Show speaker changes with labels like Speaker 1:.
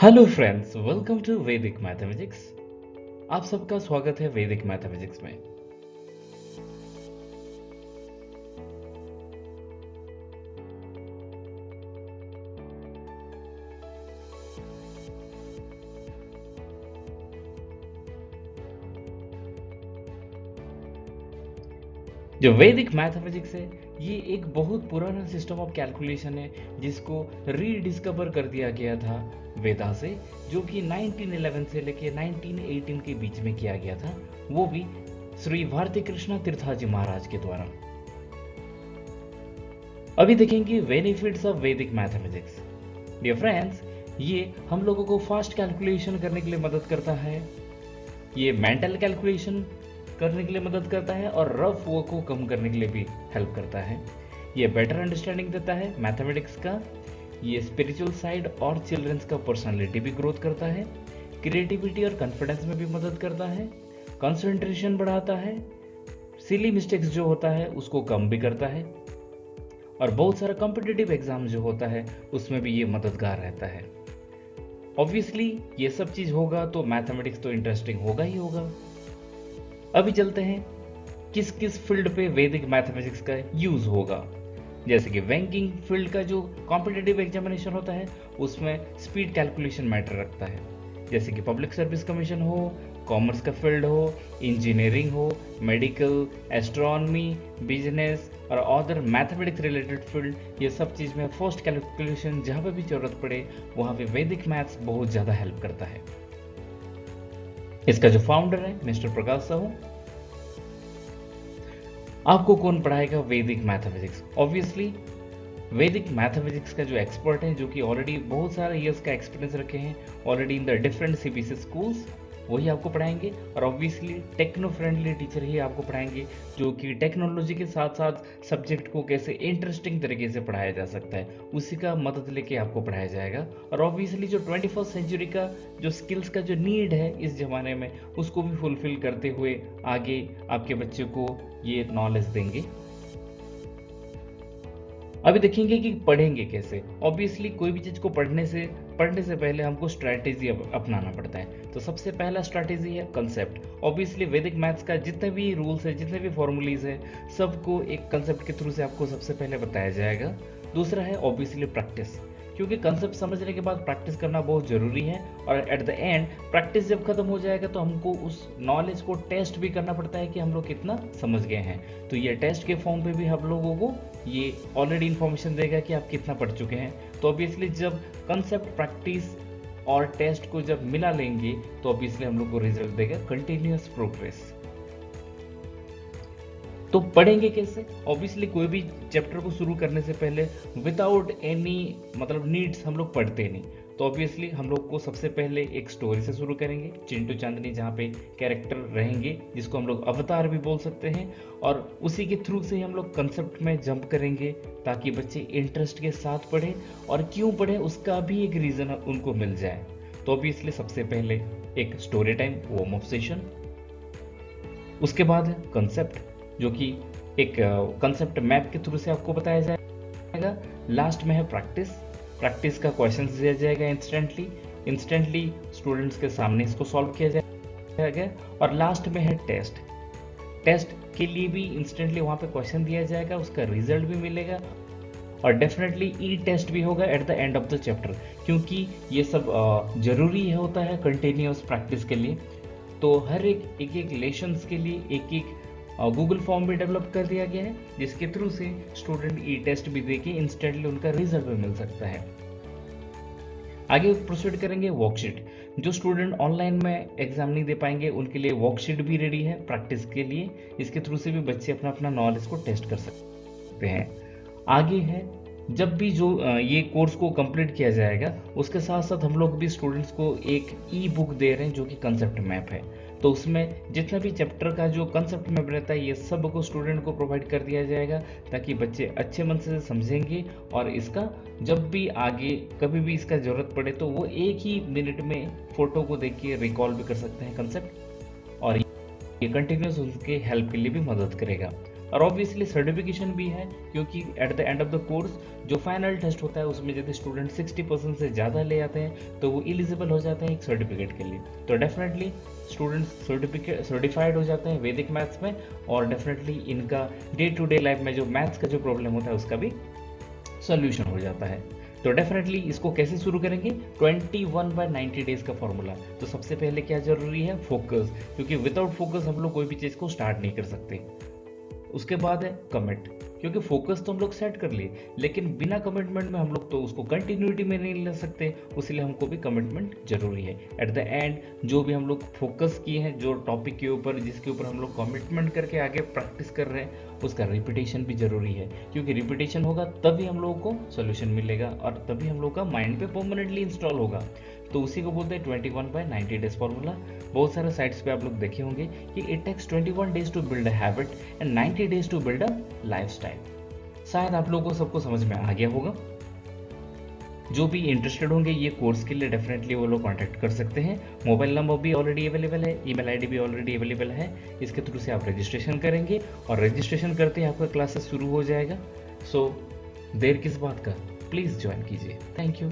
Speaker 1: Hello friends, welcome to वैदिक mathematics. आप सबका स्वागत है वैदिक मैथमेटिक्स में। जो वैदिक मैथमेटिक्स है, ये एक बहुत पुराना सिस्टम ऑफ कैलकुलेशन है जिसको रीडिस्कवर कर दिया गया था वेदा से, जो कि 1911 से लेके 1918 के बीच में किया गया था, वो भी श्री भारती कृष्णा तीर्थाजी महाराज के द्वारा। अभी देखेंगे बेनिफिट्स ऑफ वैदिक मैथमेटिक्स। डियर फ्रेंड्स, ये हम लोगों को फास्ट कैलकुलेशन करने के लिए मदद करता है, ये मेंटल कैलकुलेशन करने के लिए मदद करता है और रफ वर्क को कम करने के लिए भी हेल्प करता है। ये बेटर अंडरस्टैंडिंग देता है मैथमेटिक्स का, ये स्पिरिचुअल साइड और चिल्ड्रंस का पर्सनालिटी भी ग्रोथ करता है, क्रिएटिविटी और कॉन्फिडेंस में भी मदद करता है, कंसंट्रेशन बढ़ाता है, सिली मिस्टेक्स जो होता है उसको कम भी करता है, और बहुत सारा कॉम्पिटिटिव एग्जाम जो होता है उसमें भी ये मददगार रहता है। ऑब्वियसली ये सब चीज होगा तो मैथमेटिक्स तो इंटरेस्टिंग होगा ही होगा। अभी चलते हैं किस किस फील्ड पे वैदिक मैथमेटिक्स का यूज होगा। जैसे कि बैंकिंग फील्ड का जो कॉम्पिटिटिव एग्जामिनेशन होता है उसमें स्पीड कैलकुलेशन मैटर रखता है। जैसे कि पब्लिक सर्विस कमीशन हो, कॉमर्स का फील्ड हो, इंजीनियरिंग हो, मेडिकल, एस्ट्रोनॉमी, बिजनेस और अदर मैथमेटिक्स रिलेटेड फील्ड, ये सब चीज में फास्ट कैलकुलेशन जहां पे भी जरूरत पड़े वहां पे वैदिक मैथ्स बहुत ज्यादा हेल्प करता है। इसका जो फाउंडर है मिस्टर प्रकाश साहू। आपको कौन पढ़ाएगा वैदिक मैथमेटिक्स? ऑब्वियसली वैदिक मैथमेटिक्स का जो एक्सपर्ट है, जो कि ऑलरेडी बहुत सारे इयर्स का एक्सपीरियंस रखे हैं already in the different CBSE schools, वही आपको पढ़ाएंगे। और ऑब्वियसली टेक्नो फ्रेंडली टीचर ही आपको पढ़ाएंगे, जो कि टेक्नोलॉजी के साथ साथ सब्जेक्ट को कैसे इंटरेस्टिंग तरीके से पढ़ाया जा सकता है उसी का मदद लेके आपको पढ़ाया जाएगा। और ऑब्वियसली जो 21st सेंचुरी का जो स्किल्स का जो नीड है इस जमाने में, उसको भी फुलफिल करते हुए आगे आपके बच्चे को ये नॉलेज देंगे। अभी देखेंगे कि पढ़ेंगे कैसे। ऑब्वियसली कोई भी चीज को पढ़ने से पहले हमको स्ट्रैटेजी अपनाना पड़ता है। तो सबसे पहला स्ट्रैटेजी है कंसेप्ट। ऑब्वियसली वैदिक मैथ्स का जितने भी रूल्स है, जितने भी फॉर्मूलीज है, सबको एक कंसेप्ट के थ्रू से आपको सबसे पहले बताया जाएगा। दूसरा है ऑब्वियसली प्रैक्टिस, क्योंकि कंसेप्ट समझने के बाद प्रैक्टिस करना बहुत जरूरी है। और एट द एंड प्रैक्टिस जब खत्म हो जाएगा तो हमको उस नॉलेज को टेस्ट भी करना पड़ता है कि हम लोग कितना समझ गए हैं। तो ये टेस्ट के फॉर्म पे भी हम लोगों को ये ऑलरेडी इंफॉर्मेशन देगा कि आप कितना पढ़ चुके हैं। तो ऑब्वियसली जब कंसेप्ट, प्रैक्टिस और टेस्ट को जब मिला लेंगे तो ऑब्वियसली हम लोग को रिजल्ट देगा कंटिन्यूअस प्रोग्रेस। तो पढ़ेंगे कैसे? ऑब्वियसली कोई भी चैप्टर को शुरू करने से पहले विदाउट एनी मतलब नीड्स हम लोग पढ़ते नहीं। तो ऑब्वियसली हम लोग को सबसे पहले एक स्टोरी से शुरू करेंगे, चिंटू चांदनी, जहाँ पे कैरेक्टर रहेंगे जिसको हम लोग अवतार भी बोल सकते हैं। और उसी के थ्रू से हम लोग कंसेप्ट में जंप करेंगे ताकि बच्चे इंटरेस्ट के साथ पढ़े, और क्यों पढ़े उसका भी एक रीजन उनको मिल जाए। तो ऑब्वियसली सबसे पहले एक story time, warm up session, उसके बाद है कंसेप्ट, जो कि एक कंसेप्ट मैप के थ्रू से आपको बताया जाएगा। लास्ट में है प्रैक्टिस। प्रैक्टिस का क्वेश्चन दिया जाएगा इंस्टेंटली स्टूडेंट्स के सामने इसको सॉल्व किया जाएगा। और लास्ट में है टेस्ट। टेस्ट के लिए भी इंस्टेंटली वहां पे क्वेश्चन दिया जाएगा, उसका रिजल्ट भी मिलेगा, और डेफिनेटली ई टेस्ट भी होगा at the end of the chapter, क्योंकि ये सब जरूरी होता है कंटिन्यूअस प्रैक्टिस के लिए। तो हर एक लेशंस के लिए एक गूगल फॉर्म भी डेवलप कर दिया गया है, जिसके थ्रू से स्टूडेंट ई टेस्ट भी देके इंस्टेंटली उनका रिजल्ट भी मिल सकता है। आगे प्रोसीड करेंगे वर्कशीट। जो स्टूडेंट ऑनलाइन में एग्जाम नहीं दे पाएंगे उनके लिए वर्कशीट भी रेडी है प्रैक्टिस के लिए। इसके थ्रू से भी बच्चे अपना अपना नॉलेज को टेस्ट कर सकते हैं। आगे है, जब भी जो ये कोर्स को कंप्लीट किया जाएगा उसके साथ साथ हम लोग भी स्टूडेंट्स को एक ई बुक दे रहे हैं जो कि कंसेप्ट मैप है। तो उसमें जितना भी चैप्टर का जो कंसेप्ट मैप रहता है ये सब को स्टूडेंट को प्रोवाइड कर दिया जाएगा, ताकि बच्चे अच्छे मन से समझेंगे और इसका जब भी आगे कभी भी इसका जरूरत पड़े तो वो एक ही मिनट में फोटो को देख के रिकॉल भी कर सकते हैं कंसेप्ट, और ये कंटिन्यूस उनके हेल्प के लिए भी मदद करेगा। और ऑब्वियसली सर्टिफिकेशन भी है, क्योंकि at the end of the course जो फाइनल टेस्ट होता है उसमें यदि स्टूडेंट 60% से ज़्यादा ले आते हैं तो वो एलिजिबल हो जाते हैं एक सर्टिफिकेट के लिए। तो डेफिनेटली स्टूडेंट्स सर्टिफाइड हो जाते हैं वैदिक मैथ्स में, और डेफिनेटली इनका डे टू डे लाइफ में जो मैथ्स का जो प्रॉब्लम होता है उसका भी सोल्यूशन हो जाता है। तो डेफिनेटली इसको कैसे शुरू करेंगे, 21/90 डेज का फॉर्मूला। तो सबसे पहले क्या जरूरी है, फोकस, क्योंकि विदाउट फोकस हम लोग कोई भी चीज़ को स्टार्ट नहीं कर सकते। उसके बाद है कमिट, क्योंकि फोकस तो हम लोग सेट कर लिए, लेकिन बिना कमिटमेंट में हम लोग तो उसको कंटिन्यूटी में नहीं ले सकते, इसलिए हमको भी कमिटमेंट जरूरी है। एट द एंड जो भी हम लोग फोकस किए हैं, जो टॉपिक के ऊपर जिसके ऊपर हम लोग कमिटमेंट करके आगे प्रैक्टिस कर रहे हैं, उसका रिपीटेशन भी जरूरी है, क्योंकि रिपीटेशन होगा तभी हम लोगों को सोल्यूशन मिलेगा और तभी हम लोग का माइंड पे परमानेंटली इंस्टॉल होगा। तो उसी को बोलते हैं 21/90 डेज फॉर्मूला। बहुत सारे साइट्स पे आप लोग देखे होंगे कि it takes 21 days to build a habit and 90 days to build a lifestyle. शायद आप लोगों को सबको समझ में आ गया होगा। जो भी इंटरेस्टेड होंगे ये कोर्स के लिए डेफिनेटली वो लोग कांटेक्ट कर सकते हैं। मोबाइल नंबर भी ऑलरेडी अवेलेबल है, ईमेल आईडी भी ऑलरेडी अवेलेबल है। इसके थ्रू से आप रजिस्ट्रेशन करेंगे और रजिस्ट्रेशन करते ही आपका क्लासेस शुरू हो जाएगा। सो देर किस बात का, प्लीज़ ज्वाइन कीजिए। Thank you.